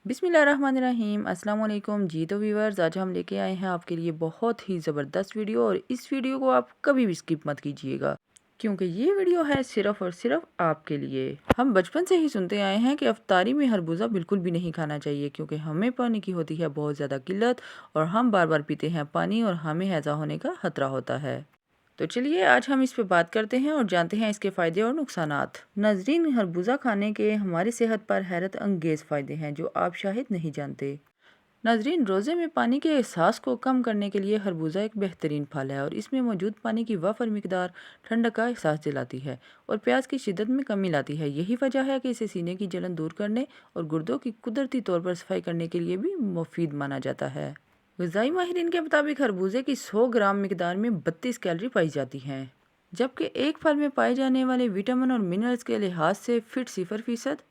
बिस्मिल्लाहिर्रहमानिर्रहीम अस्सलाम वालेकुम जी। तो व्यूअर्स, आज हम लेके आए हैं आपके लिए बहुत ही ज़बरदस्त वीडियो, और इस वीडियो को आप कभी भी स्किप मत कीजिएगा क्योंकि ये वीडियो है सिर्फ़ और सिर्फ आपके लिए। हम बचपन से ही सुनते आए हैं कि अफ्तारी में खरबूजा बिल्कुल भी नहीं खाना चाहिए क्योंकि हमें पानी की होती है बहुत ज़्यादा किल्लत, और हम बार बार पीते हैं पानी और हमें हैज़ा होने का खतरा होता है। तो चलिए आज हम इस पे बात करते हैं और जानते हैं इसके फ़ायदे और नुकसानात। नाजरीन, खरबूजा खाने के हमारी सेहत पर हैरत अंगेज़ फ़ायदे हैं जो आप शायद नहीं जानते। नाजरीन, रोज़े में पानी के एहसास को कम करने के लिए खरबूजा एक बेहतरीन फल है, और इसमें मौजूद पानी की वाफर मिकदार ठंडक का एहसास दिलाती है और प्यास की शिद्दत में कमी लाती है। यही वजह है कि इसे सीने की जलन दूर करने और गुर्दों की कुदरती तौर पर सफाई करने के लिए भी मुफीद माना जाता है। ग़िज़ाई माहिरीन के मुताबिक खरबूजे की 100 ग्राम मिकदार में 32 कैलोरी पाई जाती हैं, जबकि एक फल में पाए जाने वाले विटामिन और मिनरल्स के लिहाज से fat 0%,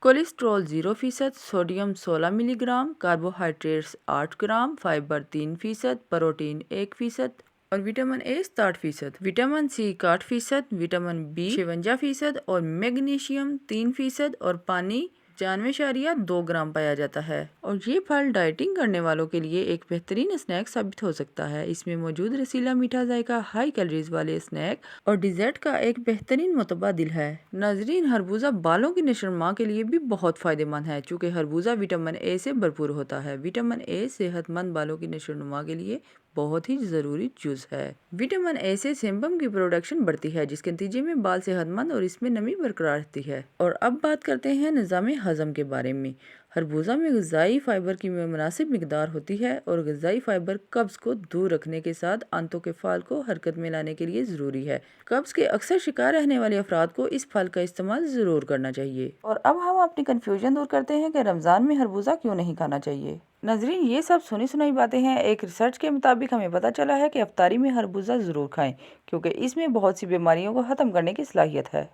cholesterol 0%, sodium 16 milligram, carbohydrates 8 gram, fibre 3%, protein 1% और vitamin A 67%, vitamin C 61%, vitamin B 56% और मैग्नीशियम 3% और पानी 95.2 ग्राम पाया जाता है। और ये फल डाइटिंग करने वालों के लिए एक बेहतरीन स्नैक साबित हो सकता है। इसमें मौजूद रसीला मीठा जायका हाई कैलोरीज वाले स्नैक और डिज़र्ट का एक बेहतरीन मुतबादिल है। नाजरीन, खरबूजा बालों की नशोनुमा के लिए भी बहुत फायदेमंद है चूँकि खरबूजा विटामिन ए से भरपूर होता है। विटामिन ए सेहतमंद बालों की नशोनुमा के लिए बहुत ही ज़रूरी जुज़ है। विटामिन ए से सेबम की प्रोडक्शन बढ़ती है जिसके नतीजे में बाल सेहतमंद और इसमें नमी बरकरार रहती है। और अब बात करते हैं निज़ाम हज़म के बारे में। खरबूजा में ग़िज़ाई फाइबर की मुनासिब मिकदार होती है, और ग़िज़ाई फाइबर कब्ज़ को दूर रखने के साथ आंतों के फाल को हरकत में लाने के लिए ज़रूरी है। कब्ज़ के अक्सर शिकार रहने वाले अफराद को इस फल का इस्तेमाल ज़रूर करना चाहिए। और अब हम अपनी कन्फ्यूजन दूर करते हैं कि रमज़ान में खरबूजा क्यों नहीं खाना चाहिए। नाजरीन, ये सब सुनी सुनाई बातें हैं। एक रिसर्च के मुताबिक हमें पता चला है कि अफ्तारी में खरबूजा ज़रूर खाएं क्योंकि इसमें बहुत सी बीमारियों को ख़त्म करने की सलाहियत है।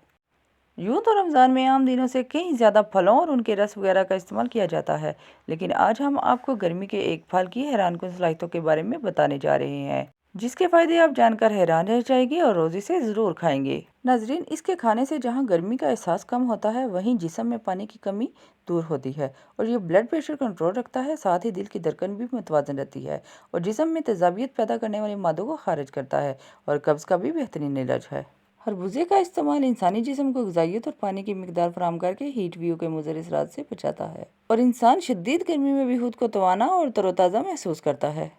यूँ तो रमज़ान में आम दिनों से कई ज़्यादा फलों और उनके रस वगैरह का इस्तेमाल किया जाता है, लेकिन आज हम आपको गर्मी के एक फल की हैरानकुन सलाहियतों के बारे में बताने जा रहे हैं जिसके फ़ायदे आप जानकर हैरान रह जाएंगे और रोज़ इसे ज़रूर खाएंगे। नाजरीन, इसके खाने से जहाँ गर्मी का एहसास कम होता है वहीं जिस्म में पानी की कमी दूर होती है, और ये ब्लड प्रेशर कंट्रोल रखता है। साथ ही दिल की धड़कन भी मुतवाज़न रहती है और जिस्म में तेज़ाबियत पैदा करने वाले मादों को खारिज करता है, और कब्ज़ का भी बेहतरीन इलाज है। खरबूजे का इस्तेमाल इंसानी जिस्म को ग़िज़ाइयत और पानी की मिकदार फराहम करके हीट वेव के मुज़र असरात से बचाता है, और इंसान शदीद गर्मी में भी खुद को तवाना और तरोताज़ा महसूस करता है।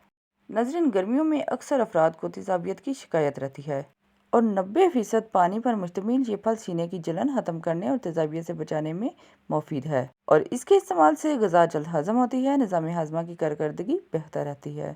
नाज़रीन, गर्मियों में अक्सर अफराद को तेज़ाबियत की शिकायत रहती है, और 90% पानी पर मुश्तमिल ये फल सीने की जलन ख़त्म करने और तेज़ाबियत से बचाने में मुफीद है, और इसके इस्तेमाल से ग़िज़ा जल्द हज़म होती है, निज़ाम हाज़मा की कारकर्दगी बेहतर रहती है।